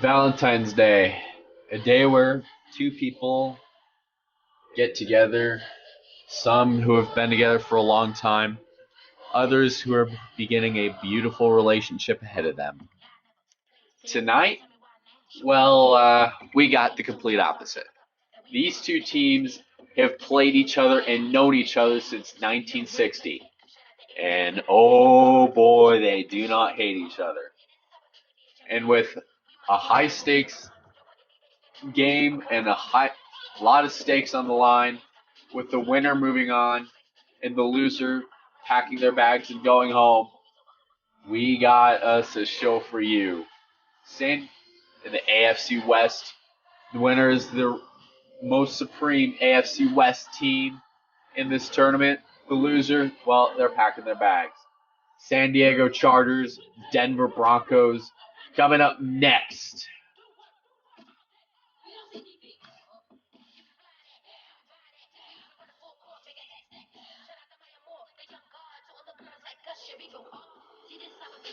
Valentine's Day, a day where two people get together, some who have been together for a long time, others who are beginning a beautiful relationship ahead of them. Tonight, we got the complete opposite. These two teams have played each other and known each other since 1960. And oh boy, they do not hate each other. And with a high stakes game and a lot of stakes on the line, with the winner moving on and the loser packing their bags and going home, we got us a show for you. In the AFC West, the winner is the most supreme AFC West team in this tournament. The loser, well, they're packing their bags. San Diego Chargers, Denver Broncos, coming up next.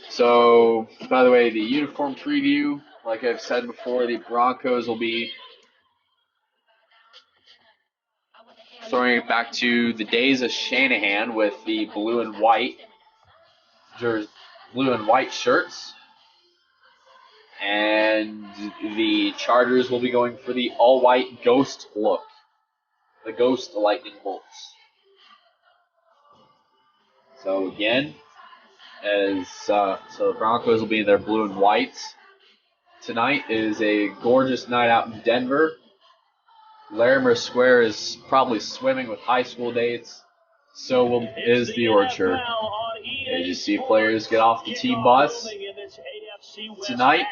So, by the way, the uniform preview, like I've said before, the Broncos will be throwing it back to the days of Shanahan with the blue and white shirts. And the Chargers will be going for the all-white ghost look, the ghost lightning bolts. So again, so the Broncos will be in their blue and whites. Tonight is a gorgeous night out in Denver. Larimer Square is probably swimming with high school dates. So is the Orchard. As you see players get off the team bus. Tonight,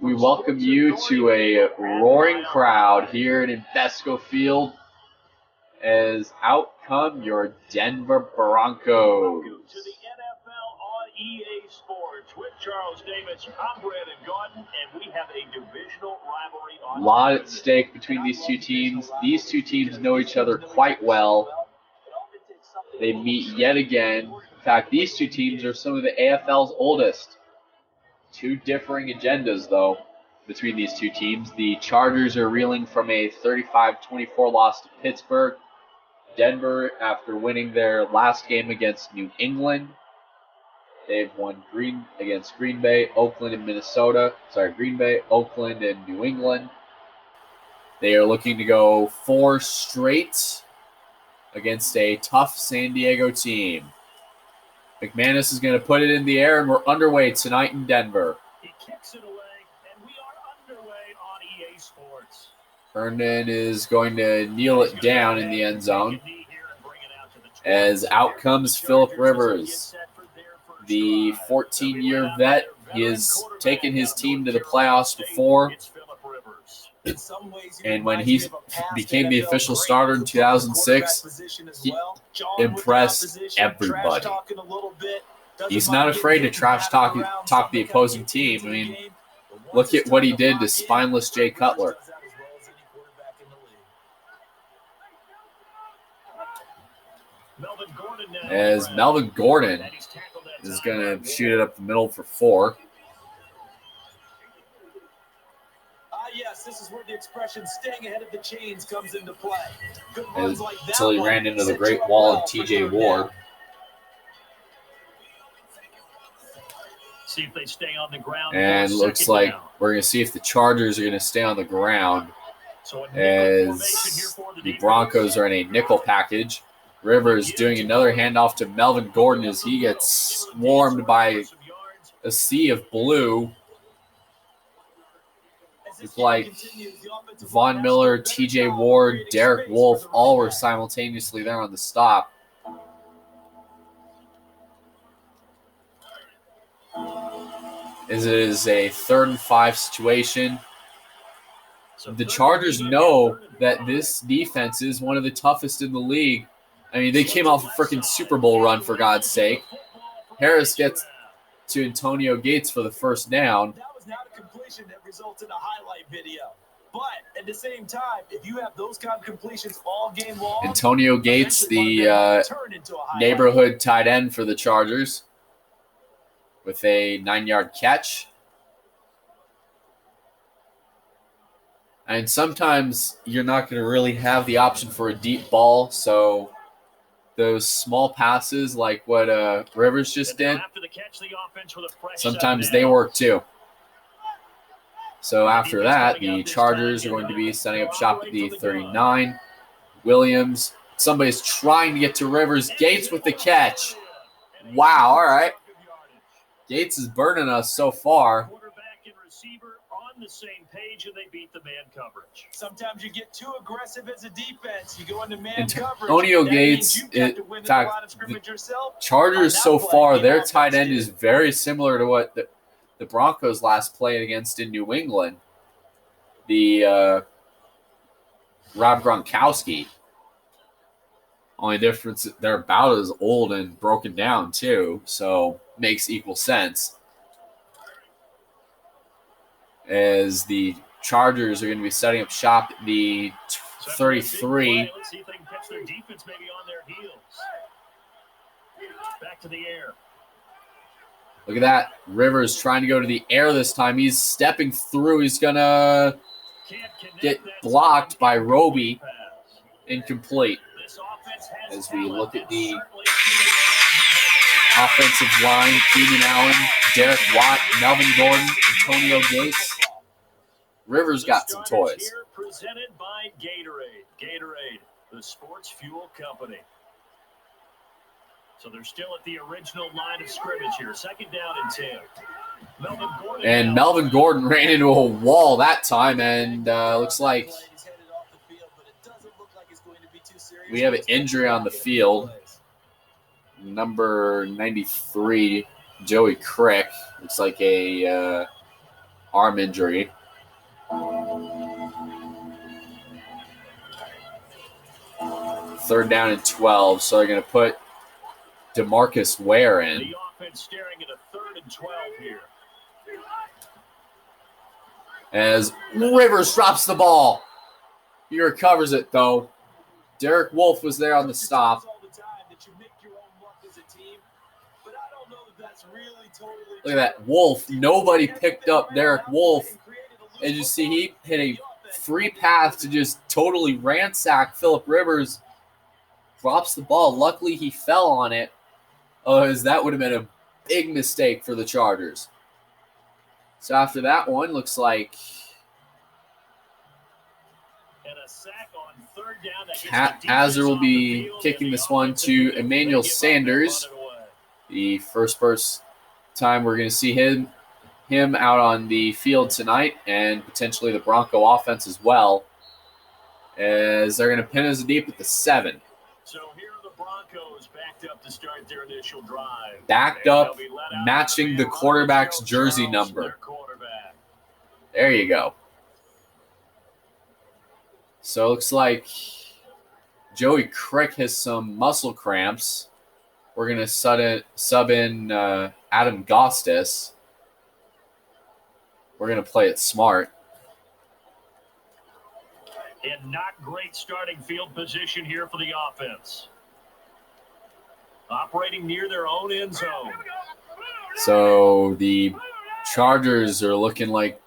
we welcome you to a roaring crowd here in Invesco Field as out come your Denver Broncos. EA Sports with Charles Davis. I'm Brandon Gordon, and we have a divisional rivalry on. A lot at stake between these two teams. These two teams know each other quite well. They meet yet again. In fact, these two teams are some of the AFL's oldest. Two differing agendas, though, between these two teams. The Chargers are reeling from a 35-24 loss to Pittsburgh. Denver, after winning their last game against New England, they've won against Green Bay, Oakland, and Minnesota. Green Bay, Oakland, and New England. They are looking to go 4 straight against a tough San Diego team. McManus is going to put it in the air, and we're underway tonight in Denver. He kicks it away, and we are underway on EA Sports. Herndon is going to kneel it down in the end zone. As out comes Phillip Rivers, the 14-year vet. He has taken his team to the playoffs before. And when he became the official starter in 2006, he impressed everybody. He's not afraid to trash talk the opposing team. I mean, look at what he did to spineless Jay Cutler. As Melvin Gordon is going to shoot it up the middle for 4. Yes, this is where the expression "staying ahead of the chains" comes into play. Until he ran into the great wall of T.J. Ward. See if they stay on the ground. And looks like we're going to see if the Chargers are going to stay on the ground, as the Broncos are in a nickel package. Rivers doing another handoff to Melvin Gordon as he gets swarmed by a sea of blue. It's like Von Miller, T.J. Ward, Derek Wolfe, all were simultaneously there on the stop. As it is a 3rd and 5 situation. The Chargers know that this defense is one of the toughest in the league. I mean, they came off a freaking Super Bowl run, for God's sake. Harris gets to Antonio Gates for the first down. That was not a completion that results in a highlight video. But at the same time, if you have those kind of completions all game long, Antonio Gates, the neighborhood tight end for the Chargers, with a 9-yard catch. And sometimes you're not going to really have the option for a deep ball, so those small passes like what Rivers just did, sometimes they work too. So after that, the Chargers are going to be setting up shop at the 39. Williams, somebody's trying to get to Rivers. Gates with the catch. Wow, all right. Gates is burning us so far. The same page and they beat the man coverage. Sometimes you get too aggressive as a defense. You go into man coverage. Antonio Gates, in fact, the Chargers so far, their tight end is very similar to what the Broncos last played against in New England. The Rob Gronkowski. Only difference, they're about as old and broken down too, so makes equal sense. As the Chargers are going to be setting up shop at the 33. Let's see if they can catch their defense maybe on their heels. Back to the air. Look at that. Rivers trying to go to the air this time. He's stepping through. He's going to get blocked by Roby. Incomplete. As we look at the offensive line, Keenan Allen, Derek Watt, Melvin Gordon, Antonio Gates. Rivers got some toys. Presented by Gatorade. Gatorade, the sports fuel company. So they're still at the original line of scrimmage here. Second down and 10. Melvin Gordon ran into a wall that time, and looks like we have an injury on the field. Number 93, Joey Crick. Looks like a arm injury. Third down and 12, so they're going to put DeMarcus Ware in. The offense staring at a 3rd and 12 here. As Rivers drops the ball. He recovers it, though. Derek Wolfe was there on the stop. Look at that. Wolfe. Nobody picked up Derek Wolfe. As you see, he hit a free pass to just totally ransack Phillip Rivers. Drops the ball. Luckily, he fell on it. As that would have been a big mistake for the Chargers. So after that one, looks like Hazard will be kicking this one to Emmanuel Sanders. The first time we're going to see him out on the field tonight, and potentially the Bronco offense as well, as they're going to pin us deep at the 7. So here are the Broncos backed up to start their initial drive. Backed up, matching the quarterback's jersey number. There you go. So it looks like Joey Crick has some muscle cramps. We're going to sub in Adam Gostis. We're going to play it smart. And not great starting field position here for the offense. Operating near their own end zone. So the Chargers are looking like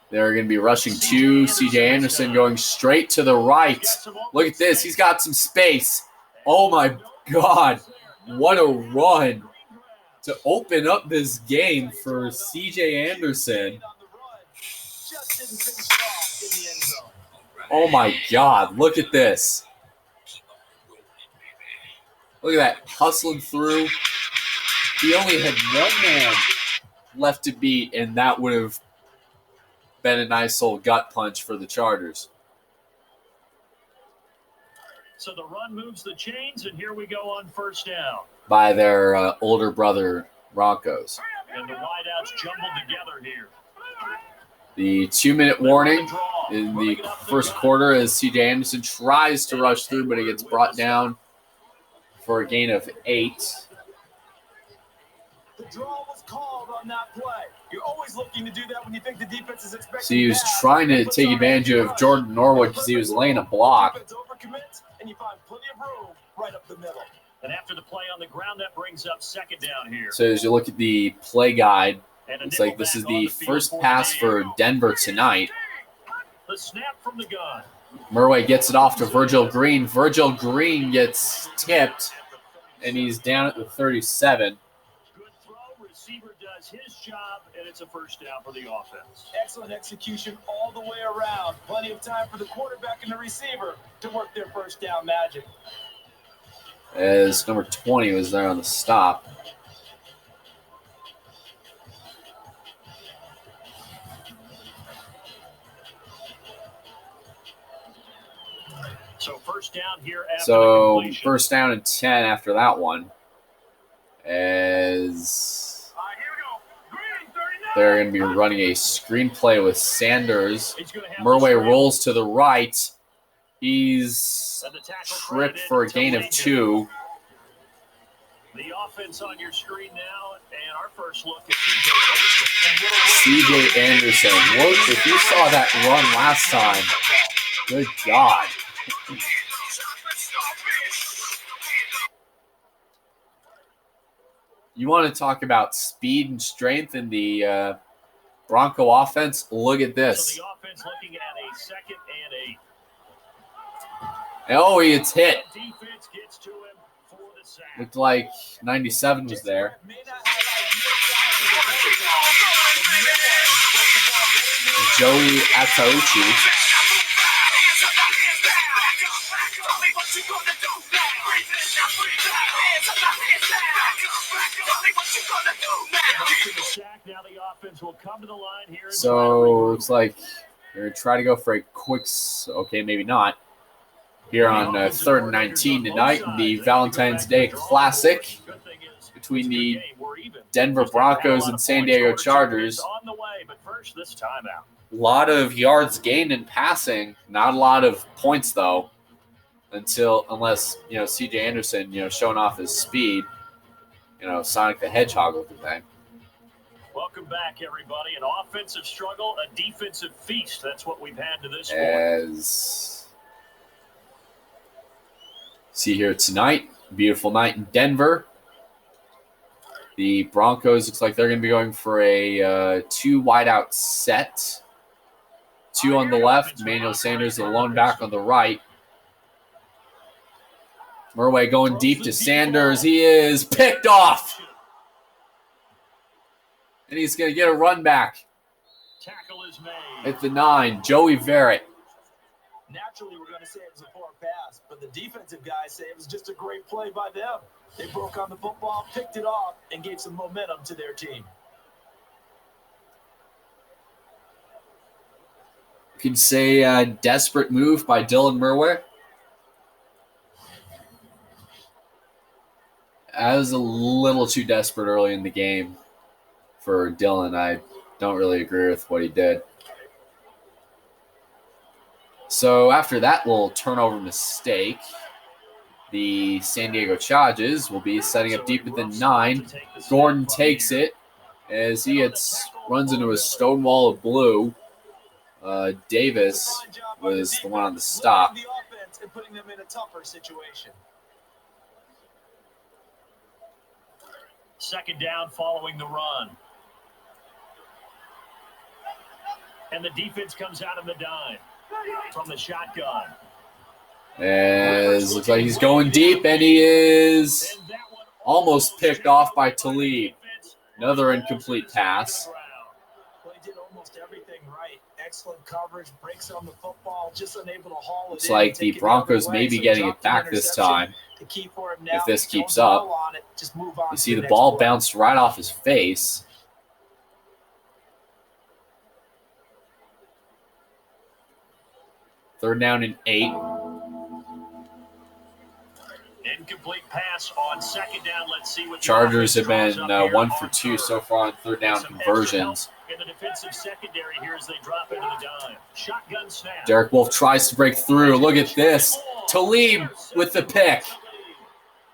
they're going to be rushing to C.J. Anderson, going straight to the right. Look at this. He's got some space. Oh, my God. What a run to open up this game for C.J. Anderson. Oh, my God. Look at this. Look at that. Hustling through. He only had one man left to beat, and that would have been a nice little gut punch for the Chargers. So the run moves the chains, and here we go on first down. By their older brother, Broncos. And the wideouts jumbled together here. The 2-minute warning in the first quarter as C.J. Anderson tries to rush through, but it gets brought down for a gain of 8. The draw was called on that play. You're always looking to do that when you think the defense is expecting. So he was trying to take advantage of Jordan Norwood because he was laying a block. And you find plenty of room right up the middle. And after the play on the ground, that brings up second down here. So as you look at the play guide, it's like this is the first pass for Denver tonight. The snap from the gun. Murway gets it off to Virgil Green. Virgil Green gets tipped, and he's down at the 37. Good throw. Receiver does his job, and it's a first down for the offense. Excellent execution all the way around. Plenty of time for the quarterback and the receiver to work their first down magic. As number 20 was there on the stop. So first down here after the So completion. first down and 10 after that one. As Here we go. Green, 39. they're going to be running a screenplay with Sanders. He's gonna have Murway to rolls to the right. He's scramble. And the tackle tripped credited for a to gain of Lincoln. 2. The offense on your screen now, and our first look at CJ Anderson. Look, if you saw that run last time, good God. You want to talk about speed and strength in the Bronco offense? Look at So this. the offense looking at a 2nd and 8. Oh, he gets hit. Defense gets to him for the sack. Looked like 97 was there. Joey Atauchi. After the sack, now the offense will come to the line here. and try to So regroup. looks like they're going to try to go for a quick, okay, maybe not. Here on 3rd and 19 tonight in the Valentine's Day Classic Good thing is, between it's a the good game. We're even. Denver Just haven't had a Broncos lot and of San points. Diego Quarter Chargers. is on the way, but first, this timeout. A lot of yards gained in passing, not a lot of points though, unless CJ Anderson showing off his speed, Sonic the Hedgehog looking thing. Welcome back, everybody. An offensive struggle, a defensive feast. That's what we've had to this point. As see here tonight, beautiful night in Denver. The Broncos looks like they're going to be going for a 2 wideout set. 2 on the left, Emmanuel Sanders, the lone back on the right. Murway going deep to Sanders. He is picked off. And he's going to get a run back Tackle is made. at the 9. Joey Verrett. Naturally, we're going to say it was a poor pass, but the defensive guys say it was just a great play by them. They broke on the football, picked it off, and gave some momentum to their team. You could say a desperate move by Dylan Murway. I was a little too desperate early in the game for Dylan. I don't really agree with what he did. So after that little turnover mistake, the San Diego Chargers will be setting up deep at the 9. Gordon takes it as he runs into a stone wall of blue. Davis was the one on the stop. The offense and putting them in a tougher situation. 2nd down following the run. And the defense comes out of the dime from the shotgun. As looks like he's going deep, and he is And that one almost picked off by Talib. Another incomplete pass. Well, he did almost everything right. Excellent coverage, breaks on the football, just unable to haul it Looks in, like take the it the Broncos other may way, be so getting dropped it an back this interception. time. The key for him now, If this don't keeps up. dwell on it, just move on You to see the next ball play. bounced right off his face. 3rd down and 8. Incomplete pass on 2nd down. Let's see what the Chargers have offense been draws up here 1 for on 2 third. so far on 3rd down Some extra conversions. help in the defensive secondary here as they drop into the dime. Shotgun snap. Derek Wolf tries to break through. Look at this. Talib with the pick.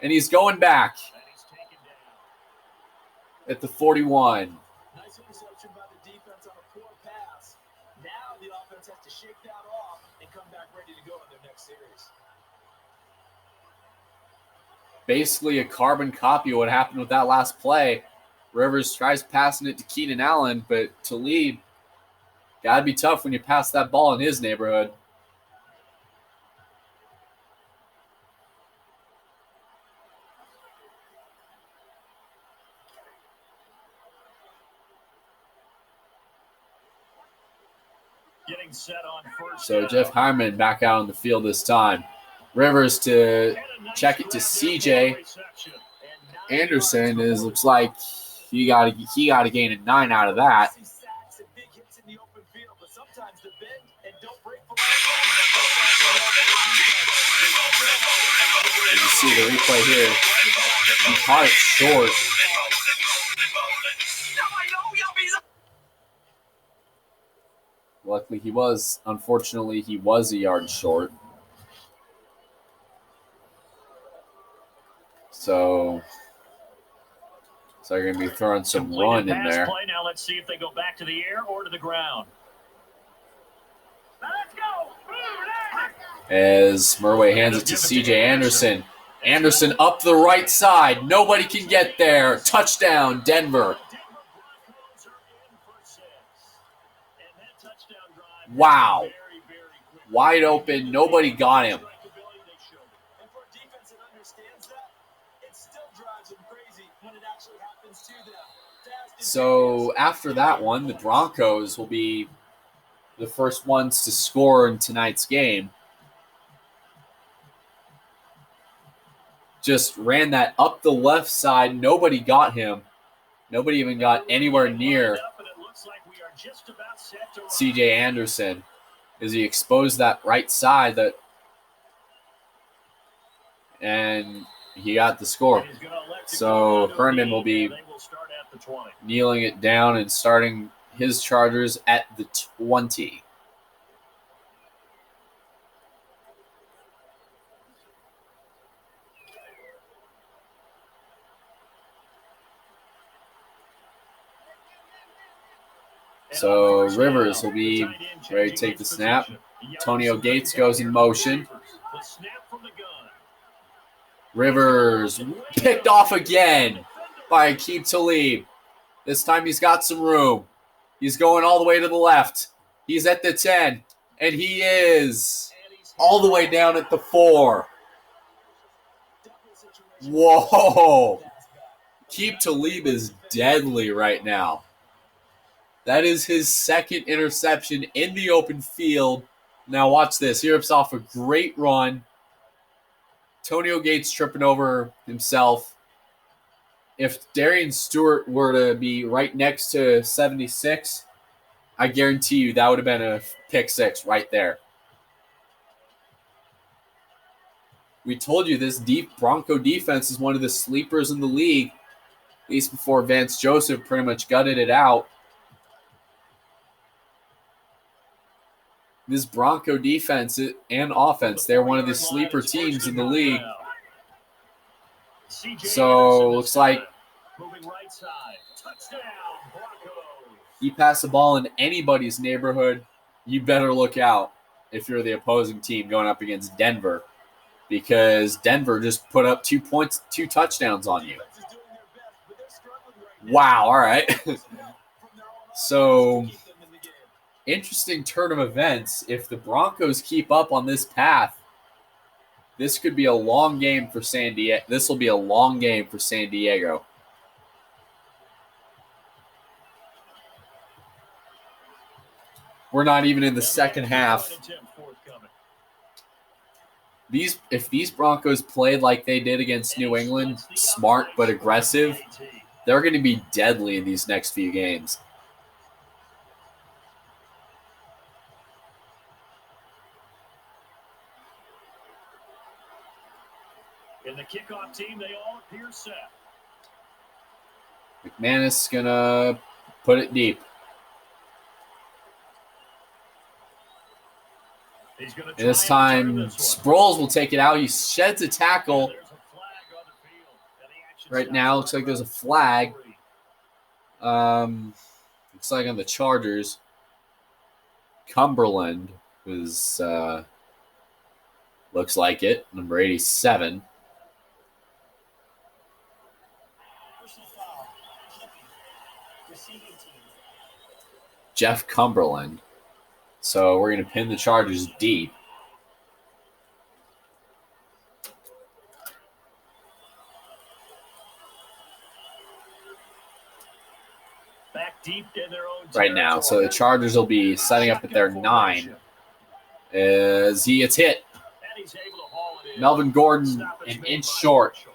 And he's going back And he's taken down. at the 41. Nice interception by the defense on a poor pass. Now the offense has to shake that off and come back ready to go in their next series. Basically a carbon copy of what happened with that last play. Rivers tries passing it to Keenan Allen, but Talib Gotta be tough when you pass that ball in his neighborhood. Getting set on first So down. Jeff Hyman back out on the field this time. Rivers to check it to CJ Anderson. Looks like he got to gain a 9 out of that. You can see the replay here. He caught it short. Luckily, unfortunately, he was a yard short. So they're going to be throwing some run in there. Play. Now let's see if they go back to the air or to the ground. Now let's go. As Murway hands it to CJ Anderson. Anderson up the right side. Nobody can get there. Touchdown, Denver. Wow. Wide open. Nobody got him. So after that one, the Broncos will be the first ones to score in tonight's game. Just ran that up the left side. Nobody got him. Nobody even got anywhere near CJ Anderson as he exposed that right side and he got the score. So Herndon will be kneeling it down and starting his Chargers at the 20. So Rivers will be ready to take the snap. Antonio Gates goes in motion. Rivers picked off again by Aqib Talib. This time he's got some room. He's going all the way to the left. He's at the 10. And he is all the way down at the 4. Whoa. Aqib Talib is deadly right now. That is his second interception in the open field. Now watch this. He rips off a great run. Antonio Gates tripping over himself. If Darian Stewart were to be right next to 76, I guarantee you that would have been a pick 6 right there. We told you this deep Bronco defense is one of the sleepers in the league, at least before Vance Joseph pretty much gutted it out. This Bronco defense and offense, they're one of the sleeper teams in the league. So looks like you pass the ball in anybody's neighborhood, you better look out if you're the opposing team going up against Denver, because Denver just put up 2 touchdowns on you. Wow, all right. So interesting turn of events. If the Broncos keep up on this path, this could be a long game for San Diego. This will be a long game for San Diego. We're not even in the second half. If these Broncos played like they did against New England, smart but aggressive, they're going to be deadly in these next few games. In the kickoff team, they all appear set. McManus going to put it deep. And this time, Sproles will take it out. He sheds a tackle. Right now, looks like there's a flag. Looks like on the Chargers. Cumberland is, looks like it, number 87. Jeff Cumberland. So we're going to pin the Chargers deep. Back deep in their own Right now. So the Chargers will be setting up at their 9 as he gets hit. And he's able to haul it in. Melvin Gordon Stoppage an made inch by short. Marshall.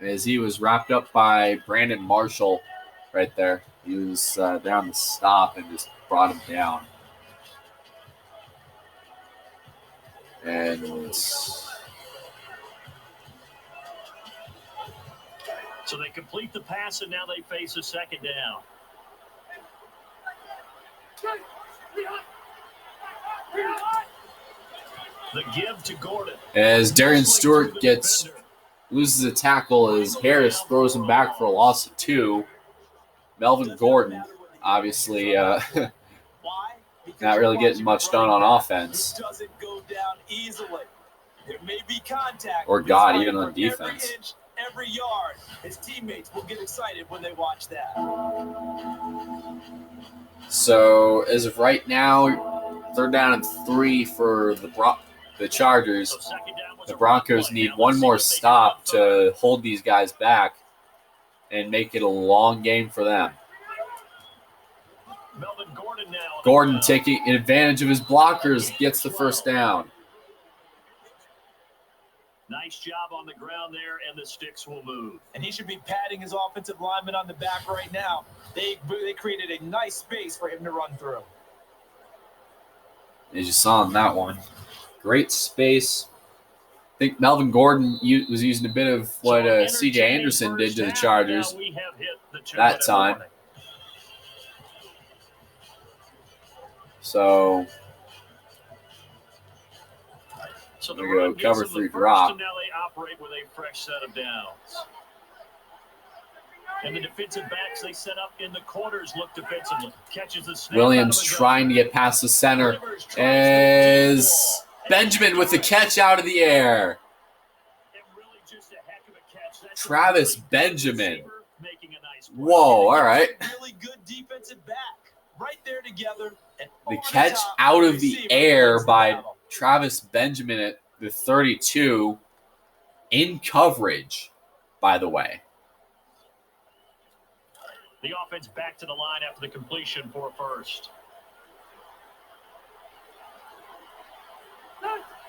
As he was wrapped up by Brandon Marshall right there. He was there on the stop and just brought him down. And So they complete the pass, and now they face a second down. The give to Gordon. as Darian Stewart loses a tackle as Harris throws him back for a loss of 2. Melvin Gordon, obviously, not really getting much done on offense. Doesn't go down easily. There may be contact. Or God, even on defense. Every inch, every yard. His teammates will get excited when they watch that. So as of right now, 3rd down and 3 for the Chargers. So second down was The a Broncos run play. need Now one let's see more what they do stop on third. to hold these guys back and make it a long game for them. Melvin Gordon now. Gordon taking advantage of his blockers gets the first down. Nice job on the ground there, and the sticks will move. And he should be patting his offensive lineman on the back right now. They created a nice space for him to run through. As you saw in that one. Great space. I think Melvin Gordon was using a bit of what C.J. Anderson did to the Chargers that time. So So There we go, cover 3 drop. And now they operate with a fresh set of downs. And the defensive backs they set up in the corners look defensively. Catches the snap. Williams trying to get past the center as Benjamin with the catch out of the air. Really just a heck of a catch. That's Travis a great Benjamin. receiver making a nice play. Whoa, all right. Really good defensive back. Right there together. And The over catch top, out of the receiver air wins the by battle. Travis Benjamin at the 32 in coverage, by the way. The offense back to the line after the completion for a first.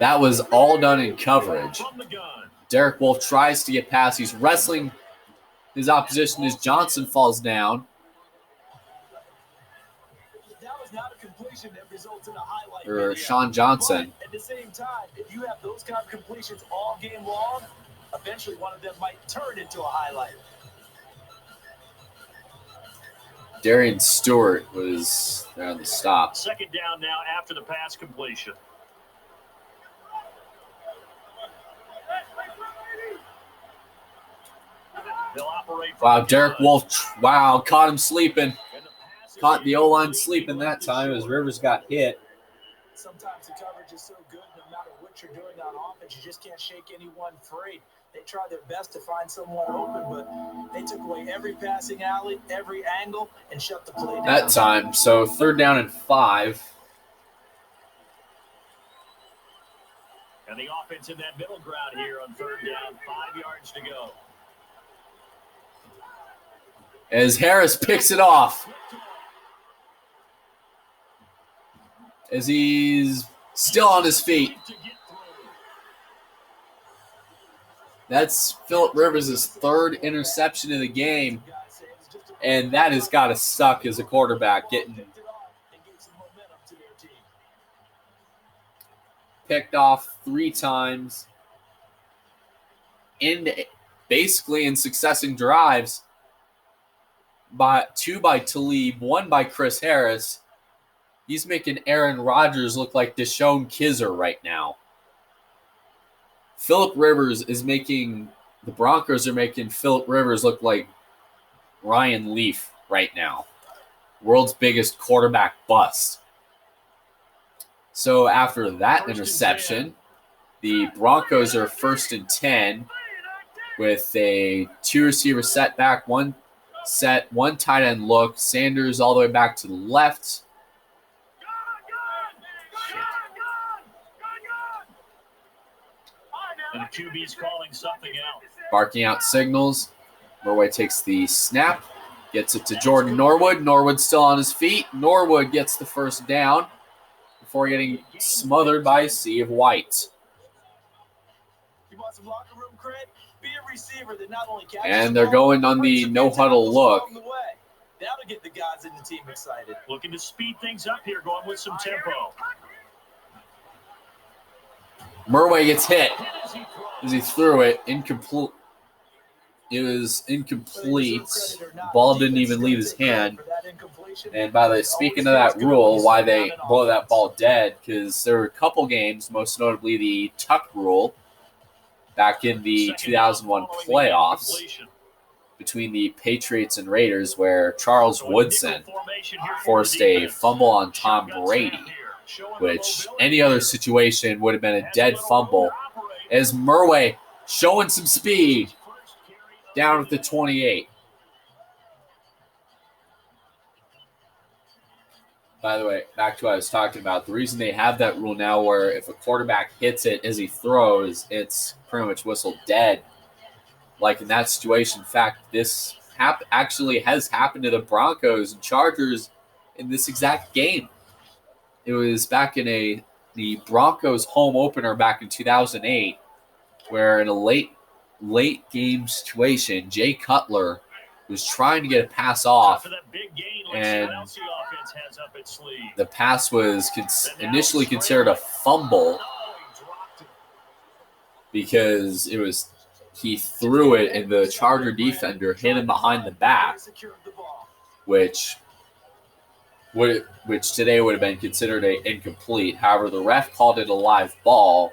That was all done in coverage. From the gun. Derek Wolfe tries to get past. He's wrestling his opposition as Johnson falls down. That was not a completion that results in a highlight. Or video. Sean Johnson. But at the same time, if you have those kind of completions all game long, eventually one of them might turn into a highlight. Darian Stewart was there on the stop. Second down now after the pass completion. They'll operate from Wow, the Derek gun. Wolfe, wow, caught him sleeping. And the pass is Caught the O-line incomplete. sleeping that time as Rivers got hit. Sometimes the coverage is so good, no matter what you're doing on offense, you just can't shake anyone free. They try their best to find someone open, but they took away every passing alley, every angle, and shut the play down. That time, so 3rd down and 5. And the offense in that middle ground here on 3rd down, 5 yards to go. As Harris picks it off. As he's still on his feet. That's Phillip Rivers' 3rd interception of the game. And that has got to suck as a quarterback, getting picked off 3 times basically in successive drives. 2 by Talib, 1 by Chris Harris. He's making Aaron Rodgers look like Deshaun Kizzer right now. Phillip Rivers is making the Broncos are making Phillip Rivers look like Ryan Leaf right now. World's biggest quarterback bust. So after that interception, the Broncos are 1st and 10 with a 2-receiver setback, one tight end look. Sanders all the way back to the left. And the QB's calling something out. Barking out signals. Norway takes the snap, gets it to Jordan Norwood. Norwood still on his feet. Norwood gets the first down before getting smothered by a sea of white. You want some locker room cred? Be a receiver that not only catches And they're going on the no-huddle look. That'll get the guys in the team excited. Looking to speed things up here, going with some tempo. Murway gets hit as he threw it. Incomplete. It was incomplete. Ball didn't even leave his hand. And by the way, speaking of that rule, why they blow that ball dead, because there were a couple games, most notably the tuck rule, back in the 2001 playoffs between the Patriots and Raiders, where Charles Woodson forced a fumble on Tom Brady, which any other situation would have been a dead fumble, as Murway showing some speed down at the 28. By the way, back to what I was talking about, the reason they have that rule now where if a quarterback hits it as he throws, it's pretty much whistled dead. Like in that situation, in fact, this actually has happened to the Broncos and Chargers in this exact game. It was back in the Broncos home opener back in 2008, where in a late game situation, Jay Cutler was trying to get a pass off, and the pass was initially considered a fumble because he threw it and the Charger defender hit him behind the back, which today would have been considered incomplete. However, the ref called it a live ball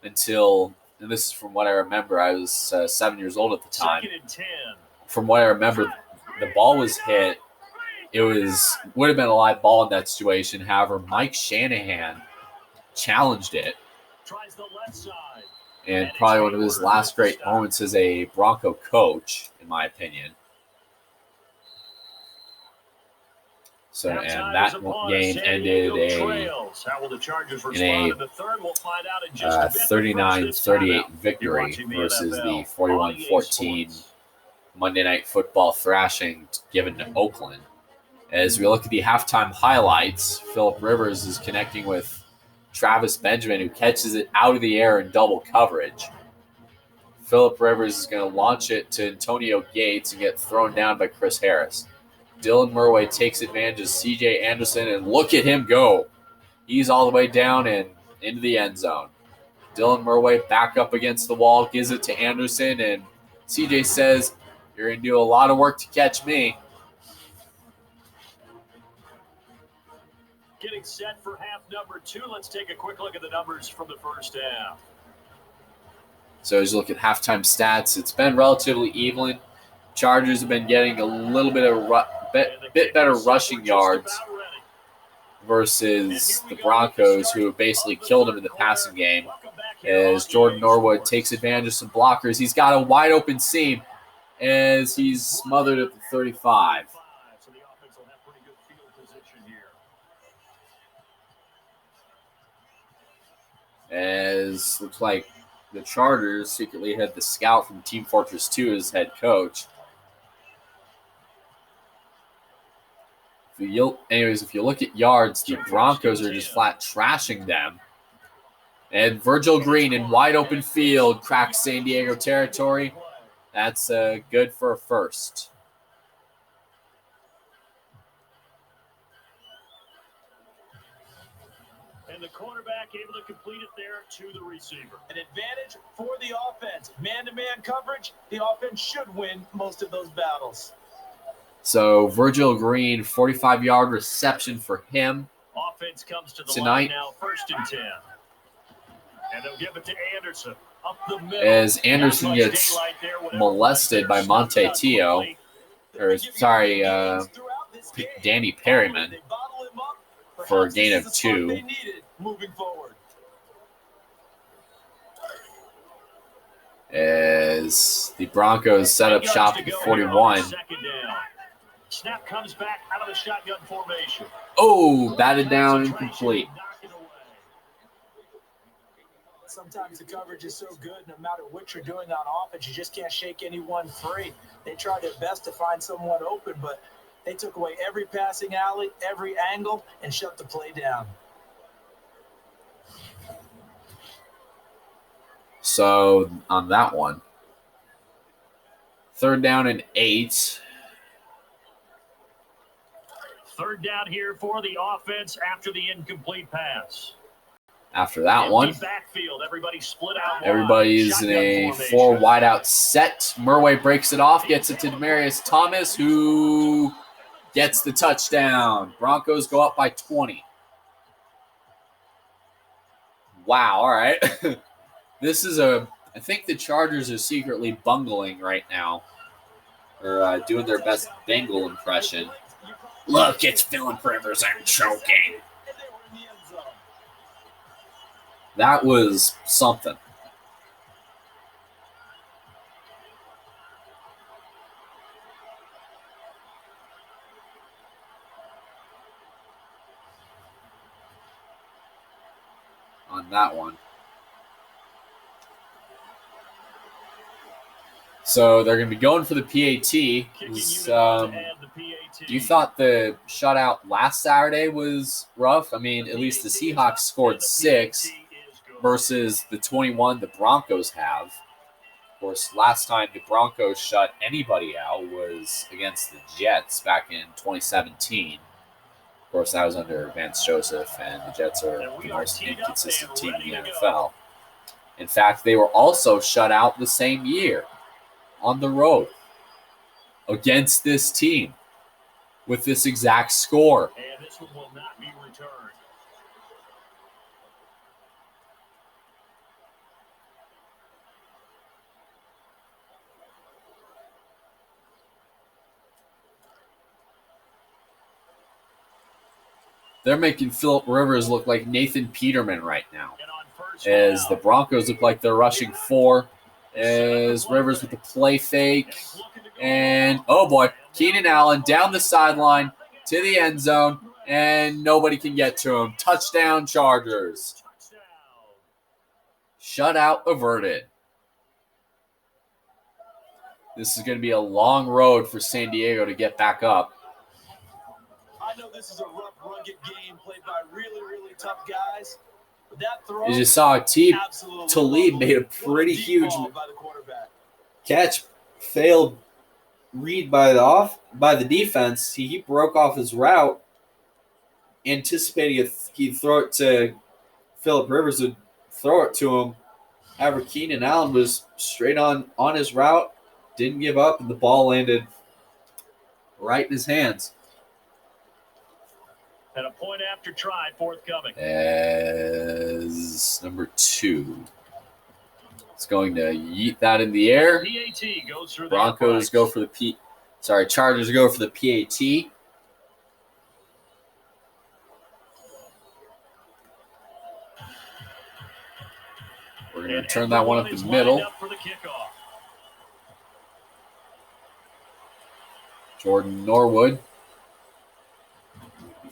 until, and this is from what I remember, I was 7 years old at the time. From what I remember, the ball was hit. It would have been a live ball in that situation. However, Mike Shanahan challenged it. And probably one of his last great moments as a Bronco coach, in my opinion. So, and that game ended in a 39-38 victory versus the 41-14 Monday Night Football thrashing given to Oakland. As we look at the halftime highlights, Phillip Rivers is connecting with Travis Benjamin, who catches it out of the air in double coverage. Phillip Rivers is going to launch it to Antonio Gates and get thrown down by Chris Harris. Dylan Murway takes advantage of C.J. Anderson, and look at him go. He's all the way down and into the end zone. Dylan Murway back up against the wall, gives it to Anderson, and C.J. says, "You're going to do a lot of work to catch me." Getting set for half number 2. Let's take a quick look at the numbers from the first half. So as you look at halftime stats, it's been relatively even. Chargers have been getting a little bit of bit better rushing yards versus the Broncos, who have basically killed them in the passing game. As Jordan Norwood takes advantage of some blockers, he's got a wide open seam as he's smothered at the 35. So the offense will have pretty good field position here. As looks like the Chargers secretly had the scout from Team Fortress 2 as head coach. If you look at yards, the Broncos are just flat trashing them. And Virgil Green in wide open field cracks San Diego territory. That's good for a first. And the cornerback able to complete it there to the receiver. An advantage for the offense. Man-to-man coverage, the offense should win most of those battles. So Virgil Green, 45-yard reception for him. Offense comes to the tonight. Line now, 1st and 10. And they'll give it to Anderson. Up the middle. As Anderson gets molested by Monte Teo, Danny Perryman, for a gain of 2. moving forward. As the Broncos set up shop at the 41. Snap comes back out of the shotgun formation. Oh, batted down, incomplete. Sometimes the coverage is so good, no matter what you're doing on offense, you just can't shake anyone free. They tried their best to find someone open, but they took away every passing alley, every angle, and shut the play down. So, on that one, 3rd down and 8. 3rd down here for the offense after the incomplete pass. After that one, backfield, everybody split out. Everybody's in a 4 wideout set. Murway breaks it off, gets it to Demaryius Thomas, who gets the touchdown. Broncos go up by 20. Wow, all right. This is I think the Chargers are secretly bungling right now, or doing their best Bengal impression. Look, it's Phillip Rivers. I'm choking. That was something. On that one. So they're going to be going for the PAT. You thought the shutout last Saturday was rough? I mean, at least the Seahawks scored 6 versus the 21 the Broncos have. Of course, last time the Broncos shut anybody out was against the Jets back in 2017. Of course, that was under Vance Joseph, and the Jets are the most inconsistent team in the NFL. In fact, they were also shut out the same year on the road against this team with this exact score. And this one will not be returned. They're making Phillip Rivers look like Nathan Peterman right now, as the Broncos look like they're rushing 4. As Rivers with the play fake. And, oh boy, Keenan Allen down the sideline to the end zone, and nobody can get to him. Touchdown, Chargers. Shutout averted. This is going to be a long road for San Diego to get back up. I know this is a rough, rugged game played by really, really tough guys. That throw, as you saw, Talib made a pretty huge catch. Failed read by the defense. He broke off his route, anticipating he'd throw it to Phillip Rivers would throw it to him. However, Keenan Allen was straight on his route, didn't give up, and the ball landed right in his hands. And a point after try forthcoming. As number 2. It's going to yeet that in the air. PAT goes through Broncos go for the Chargers go for the PAT. We're going to turn that one up the middle. Jordan Norwood.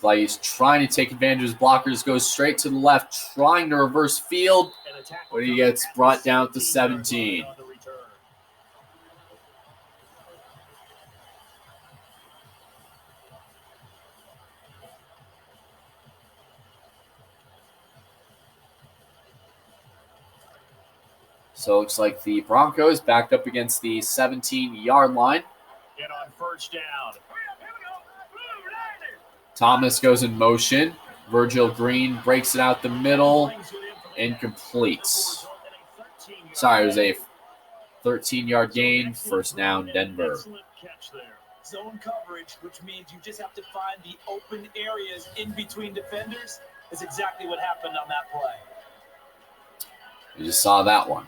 Like he's trying to take advantage of his blockers, goes straight to the left, trying to reverse field, but he gets brought down to 17. So it looks like the Broncos backed up against the 17-yard line. And on 1st down. Thomas goes in motion. Virgil Green breaks it out the middle. Incomplete. Sorry, it was a 13-yard gain. 1st down, Denver. Zone coverage, which means you just have to find the open areas in between defenders, is exactly what happened on that play. You just saw that one.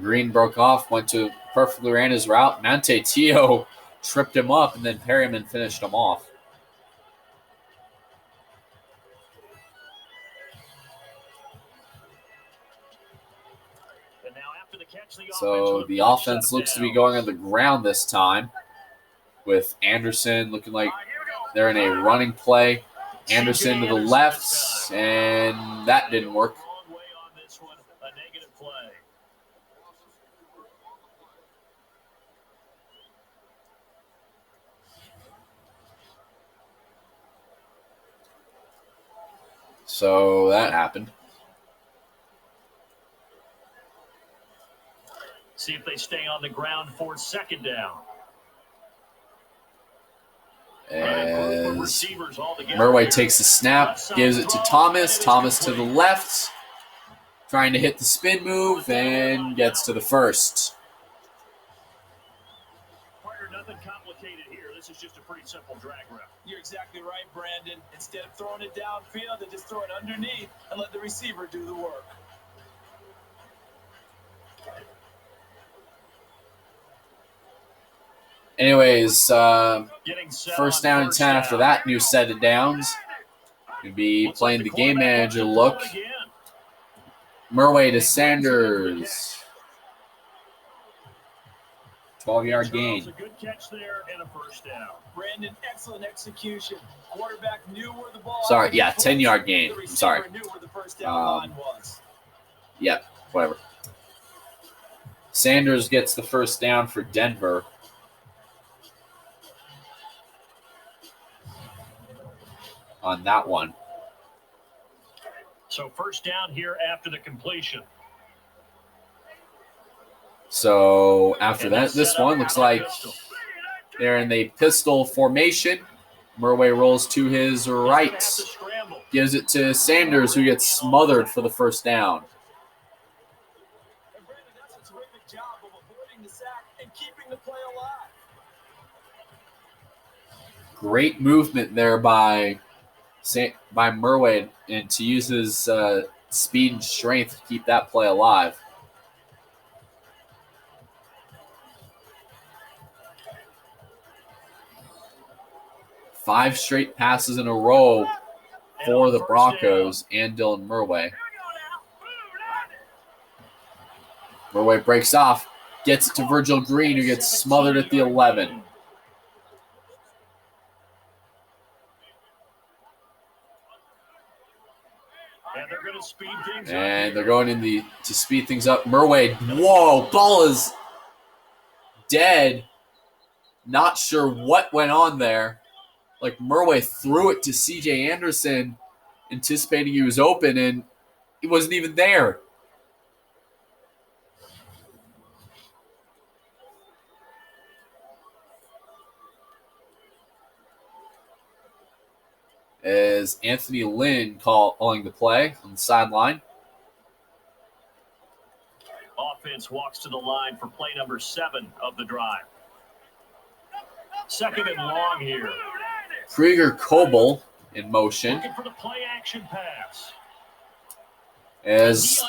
Green broke off, perfectly ran his route. Mante Teo tripped him up, and then Perryman finished him off. after the catch, So the offense looks to be going on the ground this time, with Anderson looking like they're in a running play. Anderson to the left, and that didn't work. Wrong way on this one, a negative play. So that happened. See if they stay on the ground for second down. As Murway takes the snap, gives it to Thomas. Thomas to the left, trying to hit the spin move, and gets to the first. Partner, nothing complicated here. This is just a pretty simple drag route. You're exactly right, Brandon. Instead of throwing it downfield, they just throw it underneath and let the receiver do the work. Anyways, first down and 10 after that new set of downs. Going to be playing the game manager look. Murway to Sanders. 12-yard gain. A good catch there and a first down. Brandon, excellent execution. Quarterback knew where the ball. Sorry, yeah, 10-yard gain. I'm sorry. Knew where the first down line was. Yep, whatever. Sanders gets the first down for Denver. On that one. So first down here after the completion. So after that, this one looks like they're in the pistol formation. Murway rolls to his right. Gives it to Sanders, who gets smothered for the first down. And Brandon, that's a terrific job of avoiding the sack and keeping the play alive. Great movement there by Murway, and to use his speed and strength to keep that play alive. Five straight passes in a row for the Broncos and Dylan Murway. Murway breaks off, gets it to Virgil Green, who gets smothered at the 11. And they're going in to speed things up. Murway, whoa, ball is dead. Not sure what went on there. Like, Murway threw it to C.J. Anderson, anticipating he was open, and he wasn't even there. As Anthony Lynn calling the play on the sideline. Offense walks to the line for play number 7 of the drive. Second and long here. Krieger Coble in motion. Looking for the play action pass. As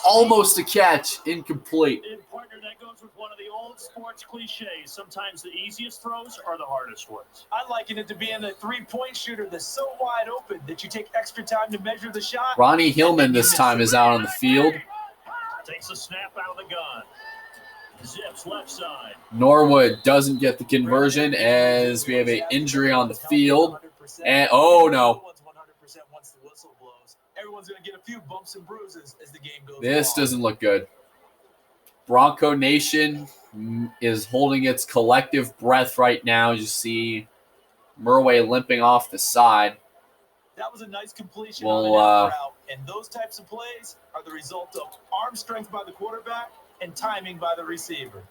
almost a catch, incomplete. And partner, that goes with one of the old sports cliches. Sometimes the easiest throws are the hardest ones. I liken it to being a three-point shooter that's so wide open that you take extra time to measure the shot. Ronnie Hillman this time is out on the field. Takes a snap out of the gun. Zips left side. Norwood doesn't get the conversion as we have an injury on the field. And oh no. Everyone's going to get a few bumps and bruises as the game goes This along. doesn't look good. Bronco Nation is holding its collective breath right now. You see Murway limping off the side. That was a nice completion on an out route. And those types of plays are the result of arm strength by the quarterback and timing by the receiver.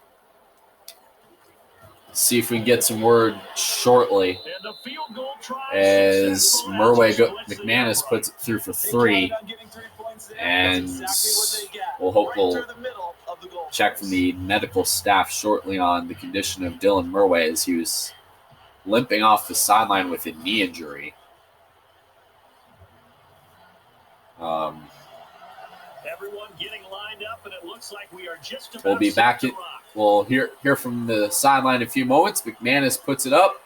See if we can get some word shortly. As McManus puts it through for 3. And we'll hope we'll check from the medical staff shortly on the condition of Dylan Murway as he was limping off the sideline with a knee injury. Everyone getting lined up, and it looks like we are just about we'll be back. We'll hear from the sideline in a few moments. McManus puts it up,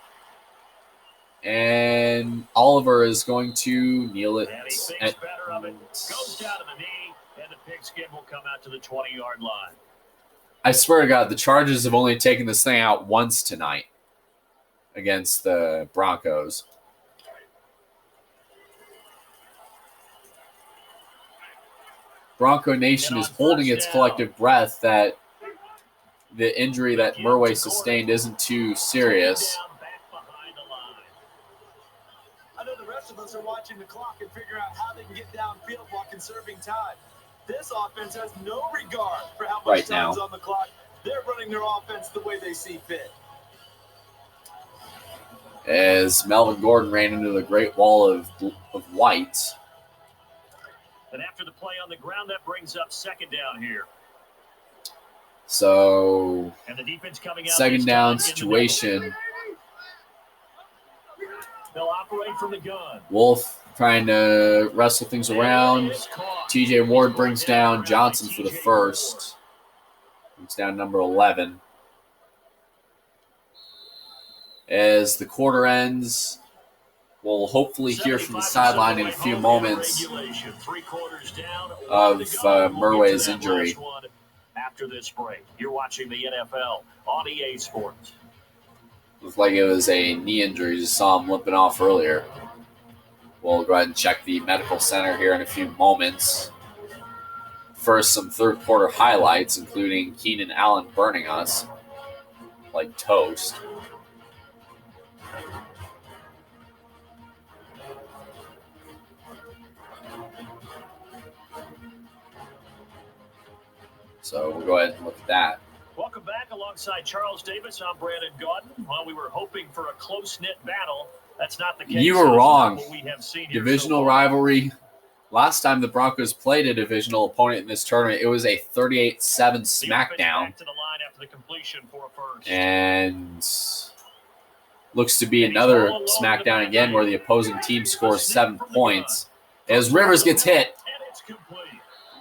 and Oliver is going to kneel it. And he thinks better of it. Goes down to the knee, and the Pigskin will come out to the 20-yard line. I swear to God, the Chargers have only taken this thing out once tonight against the Broncos. Bronco Nation is holding its collective breath that the injury that Murway sustained isn't too serious. I know the rest of us are watching the clock and figure out how they can get downfield while conserving time. This offense has no regard for how much time's on the clock. They're running their offense the way they see fit. As Melvin Gordon ran into the great wall of white. And after the play on the ground, that brings up second down here. So, and the defense coming out second down situation. They'll operate from the gun. Wolf trying to wrestle things around. TJ Ward brings down Johnson for the first. It's down number 11. As the quarter ends, we'll hopefully hear from the sideline in a few moments of Murway's injury. After this break, you're watching the NFL on EA Sports. Looked like it was a knee injury. You saw him limping off earlier. We'll go ahead and check the medical center here in a few moments. First, some third quarter highlights, including Keenan Allen burning us like toast. So we'll go ahead and look at that. Welcome back alongside Charles Davis. I'm Brandon Gaudin. While we were hoping for a close-knit battle, that's not the case. You were wrong. Divisional rivalry. Last time the Broncos played a divisional opponent in this tournament, it was a 38-7 smackdown. And looks to be another smackdown again where the opposing team scores 7 points. As Rivers gets hit,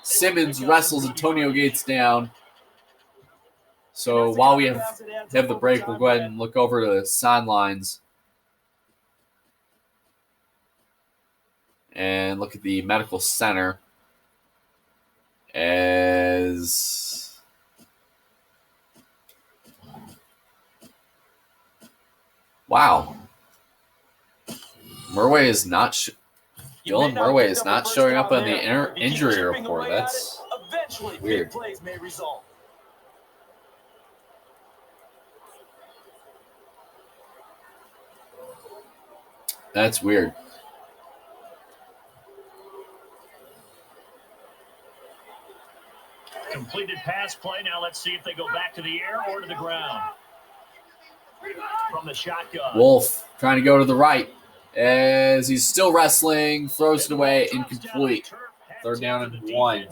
Simmons wrestles Antonio Gates down. So while we have the break, we'll go ahead and look over to the sidelines and look at the medical center. As wow, Murway is not. Dylan Murway is not showing up on the injury report. That's weird. That's weird. Completed pass play. Now let's see if they go back to the air or to the ground. From the shotgun. Wolf trying to go to the right. As he's still wrestling, throws it away, incomplete. Third down and 1. Whether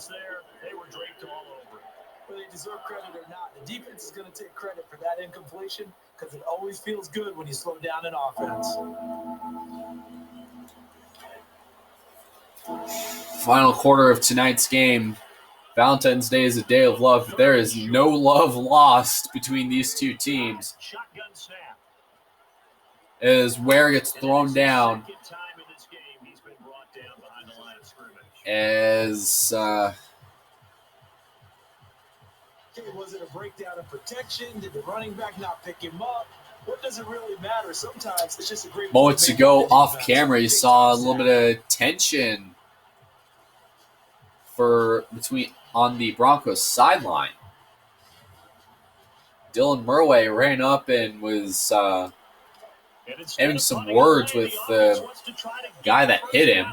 they deserve credit or not, the defense is going to take credit for that incompletion because it always feels good when you slow down an offense. Final quarter of tonight's game. Valentine's Day is a day of love. There is no love lost between these two teams. As Ware gets thrown down. As was it a breakdown of protection? Did the running back not pick him up? What does it really matter? Sometimes it's just a great moments ago off camera, you saw a little bit of tension on the Broncos sideline. Dylan Murway ran up and was having some words with the guy that hit him.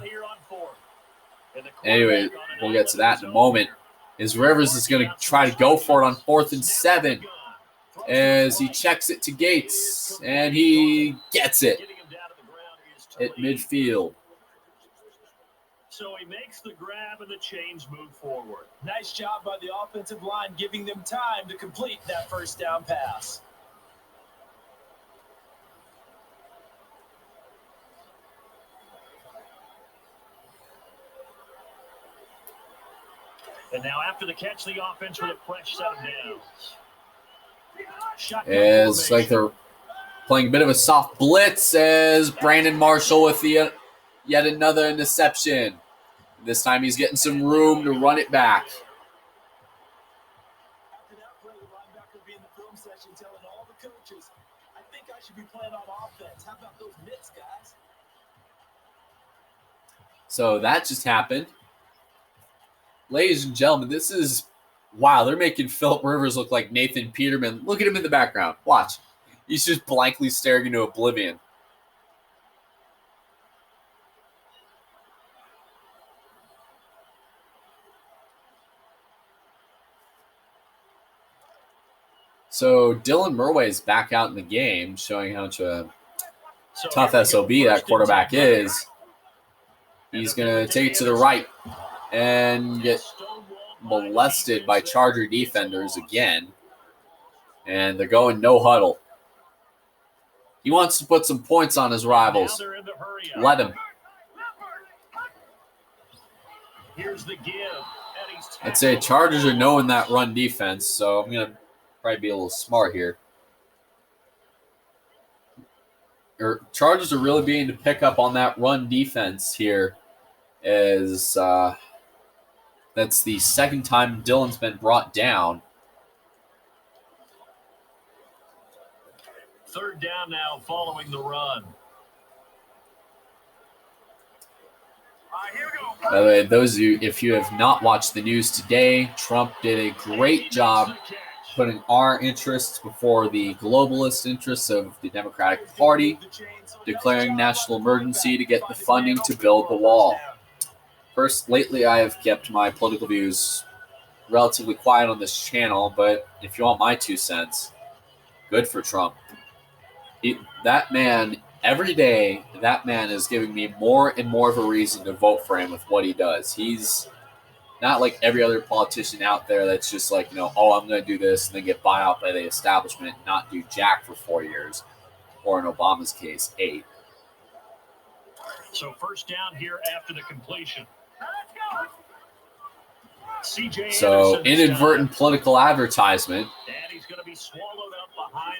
Anyway, we'll get to that in a moment. As Rivers is going to try to go for it on 4th and 7 as he checks it to Gates, and he gets it at midfield. So he makes the grab and the chains move forward. Nice job by the offensive line giving them time to complete that first down pass. And now after the catch, the offense with a fresh set of downs. It's like they're playing a bit of a soft blitz as Brandon Marshall with the yet another interception. This time he's getting some room to run it back. After that play, the linebacker will be in the film session telling all the coaches, I think I should be playing on offense. How about those mitts, guys? So that just happened. Ladies and gentlemen, this is, wow, they're making Phillip Rivers look like Nathan Peterman. Look at him in the background. Watch. He's just blankly staring into oblivion. So Dylan Murray is back out in the game, showing how much a tough SOB that quarterback is. He's going to take it to the right and get molested by Charger defenders again. And they're going no huddle. He wants to put some points on his rivals. Let him. I'd say Chargers are knowing that run defense, so I'm going to probably be a little smart here. Chargers are really beginning to pick up on that run defense here, as that's the second time Dylan's been brought down. Third down now following the run. By the way, those of you, if you have not watched the news today, Trump did a great job putting our interests before the globalist interests of the Democratic Party, declaring national emergency to get the funding to build the wall. First, lately I have kept my political views relatively quiet on this channel, but if you want my 2 cents, good for Trump. That man, every day, that man is giving me more and more of a reason to vote for him with what he does. He's not like every other politician out there that's just like, oh, I'm going to do this and then get bought out by the establishment and not do jack for 4 years, or in Obama's case, 8. So first down here after the completion. So inadvertent political advertisement.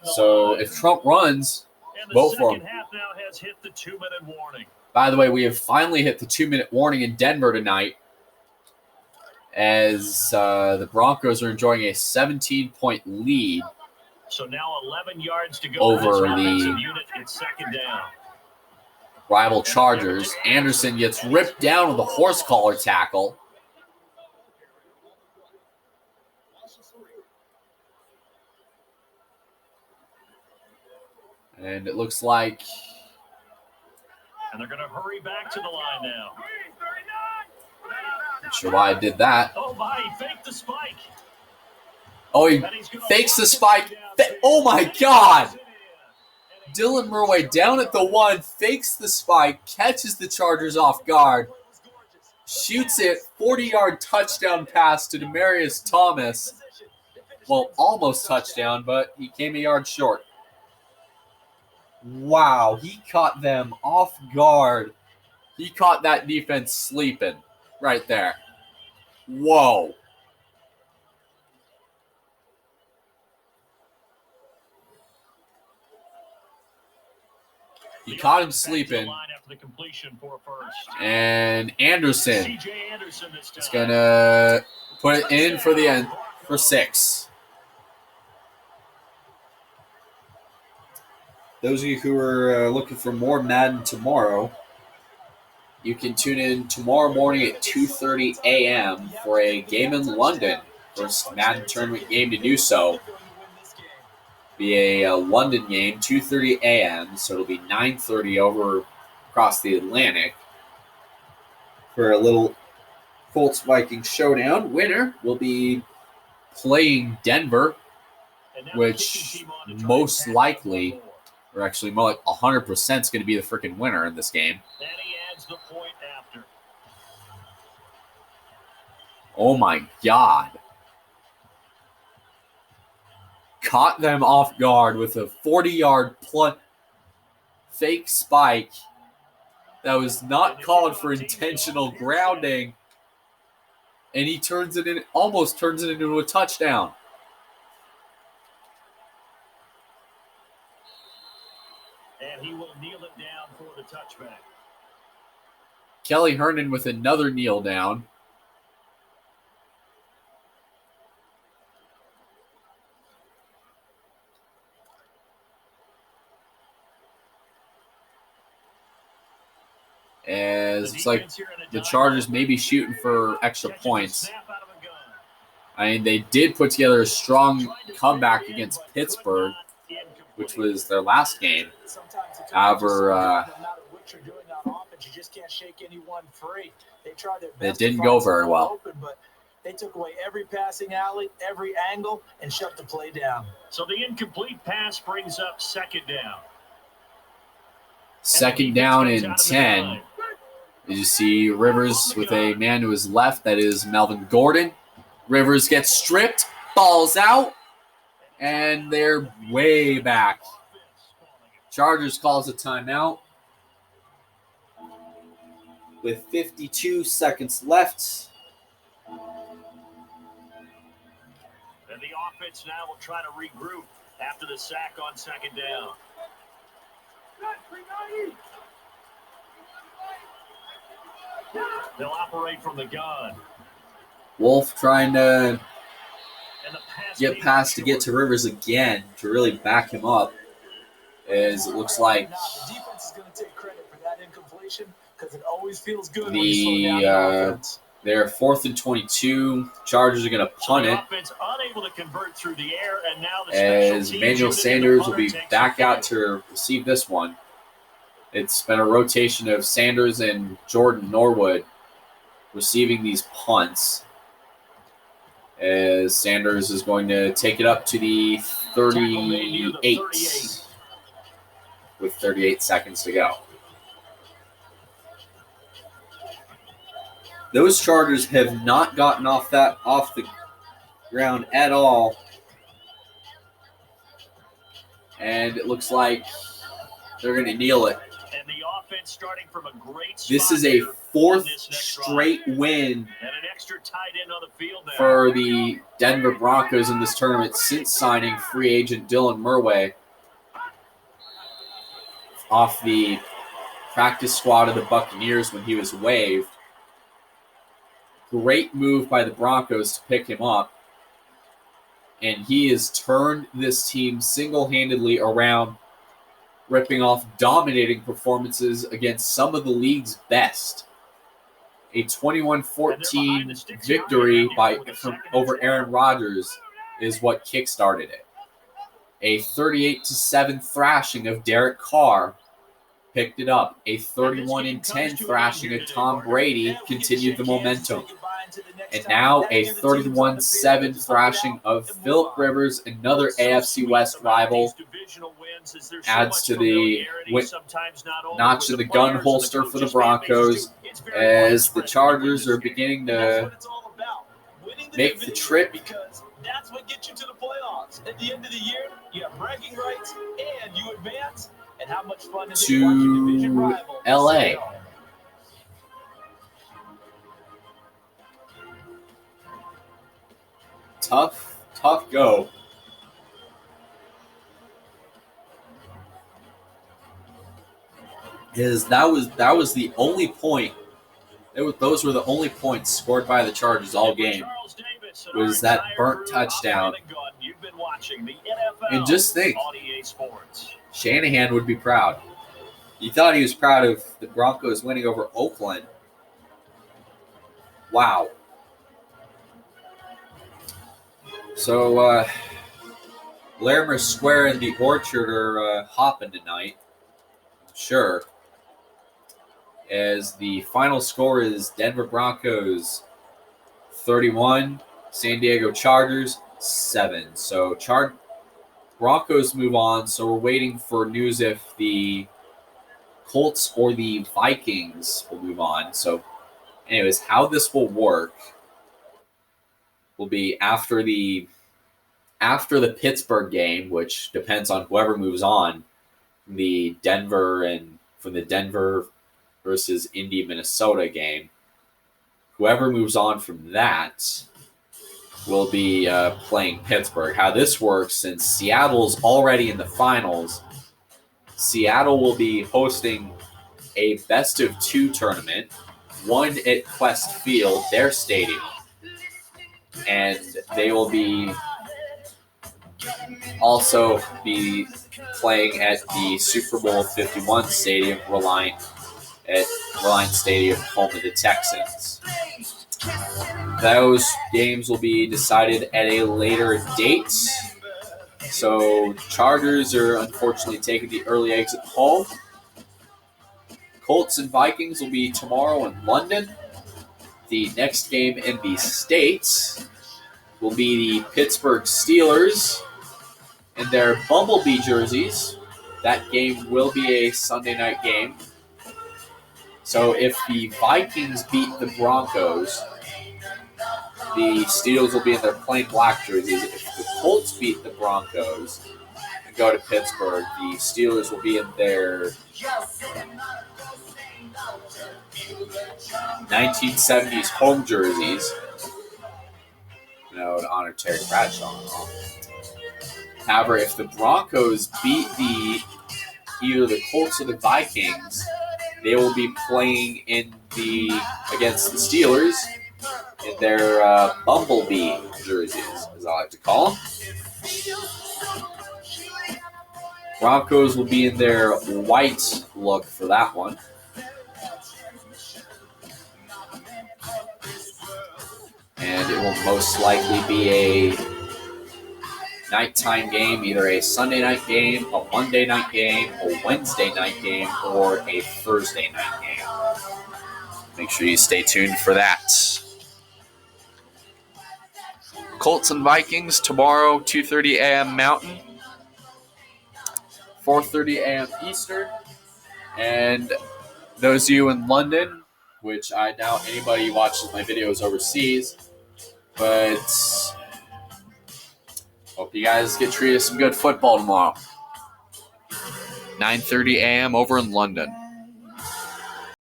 So if Trump runs, vote for him. By the way, we have finally hit the 2-minute warning in Denver tonight, as the Broncos are enjoying a 17-point lead. So now 11 yards to go over the unit. It's second down. Rival Chargers. Anderson gets ripped down with a horse collar tackle. And it looks like... And they're going to hurry back to the line now. Not sure why I did that. Oh, my, he faked the spike. Oh, he fakes the spike. Oh, my God. Dylan Murray down at the 1, fakes the spike, catches the Chargers off guard, shoots it, 40-yard touchdown pass to Demaryius Thomas. Well, almost touchdown, but he came a yard short. Wow, he caught them off guard. He caught that defense sleeping right there. Whoa. He caught him sleeping. And Anderson is going to put it in for the end for 6. Those of you who are looking for more Madden tomorrow, you can tune in tomorrow morning at 2:30 a.m. for a game in London. First Madden tournament game to do so. Be a London game, 2:30 a.m., so it'll be 9:30 over across the Atlantic for a little Colts-Vikings showdown. Winner will be playing Denver, which most likely, or actually more like 100% is going to be the freaking winner in this game. Then he adds the point after. Oh my God. Caught them off guard with a 40-yard fake spike that was not called for intentional grounding, and he almost turns it into a touchdown. And he will kneel it down for the touchback. Kelly Hernan with another kneel down. As it's like the Chargers may be shooting for extra points. I mean, they did put together a strong comeback against Pittsburgh, which was their last game. However, it didn't go very well. They took away every passing alley, every angle, and shut the play down. So the incomplete pass brings up second down. Second down and 10. As you see Rivers with a man to his left, that is Melvin Gordon. Rivers gets stripped, balls out, and they're way back. Chargers calls a timeout with 52 seconds left. And the offense now will try to regroup after the sack on second down. They'll operate from the gun. Wolf trying to get past to get to Rivers again to really back him up. As it looks like the defense is going to take credit for that incompletion because it always feels good when you slow down the offense. They're 4th and 22. Chargers are going to punt it. Unable to convert through the air, and now the as Emmanuel Sanders will be back out to receive this one. It's been a rotation of Sanders and Jordan Norwood receiving these punts. As Sanders is going to take it up to the 38 with 38 seconds to go. Those Chargers have not gotten off the ground at all. And it looks like they're going to kneel it. And the offense starting from a great spot. This is a 4th straight win and an extra tight end on the field now. for the Denver Broncos in this tournament since signing free agent Dylan Murway off the practice squad of the Buccaneers when he was waived. Great move by the Broncos to pick him up. And he has turned this team single-handedly around, ripping off dominating performances against some of the league's best. A 21-14 victory over Aaron Rodgers is what kickstarted it. A 38-7 thrashing of Derek Carr picked it up. A 31-10 thrashing of Tom Brady continued the momentum. And now a 31-7 thrashing of Phillip Rivers, another AFC West rival, adds to the notch in the gun holster for the Broncos as the Chargers are beginning to make the trip that's what gets you to the playoffs. At the end of the year, you have bragging rights and you advance. And how much fun is it watching division rival LA. Tough go. That was the only point. Those were the only points scored by the Chargers all game. Was that burnt touchdown. And just think, Shanahan would be proud. You thought he was proud of the Broncos winning over Oakland. Wow. So, Larimer Square and the Orchard are hopping tonight. Sure. As the final score is Denver Broncos 31, San Diego Chargers 7. So, Broncos move on. So, we're waiting for news if the Colts or the Vikings will move on. So, anyways, how this will work will be after the Pittsburgh game, which depends on whoever moves on from the Denver versus Indy Minnesota game. Whoever moves on from that will be playing Pittsburgh. How this works, since Seattle's already in the finals, Seattle will be hosting a best-of-2 tournament one at Quest Field, their stadium, and they will also be playing at the Super Bowl 51 stadium, Reliant Stadium, home of the Texans. Those games will be decided at a later date. So Chargers are unfortunately taking the early exit home. Colts and Vikings will be tomorrow in London. The next game in the States will be the Pittsburgh Steelers in their Bumblebee jerseys. That game will be a Sunday night game. So if the Vikings beat the Broncos, the Steelers will be in their plain black jerseys. If the Colts beat the Broncos and go to Pittsburgh, the Steelers will be in their 1970s home jerseys. To honor Terry Bradshaw. However, if the Broncos beat either the Colts or the Vikings, they will be playing against the Steelers in their Bumblebee jerseys, as I like to call them. Broncos will be in their white look for that one. And it will most likely be a nighttime game, either a Sunday night game, a Monday night game, a Wednesday night game, or a Thursday night game. Make sure you stay tuned for that. Colts and Vikings tomorrow, 2:30 a.m. Mountain, 4:30 a.m. Eastern. And those of you in London, which I doubt anybody watches my videos overseas, but hope you guys get treated some good football tomorrow. 9:30 a.m. over in London.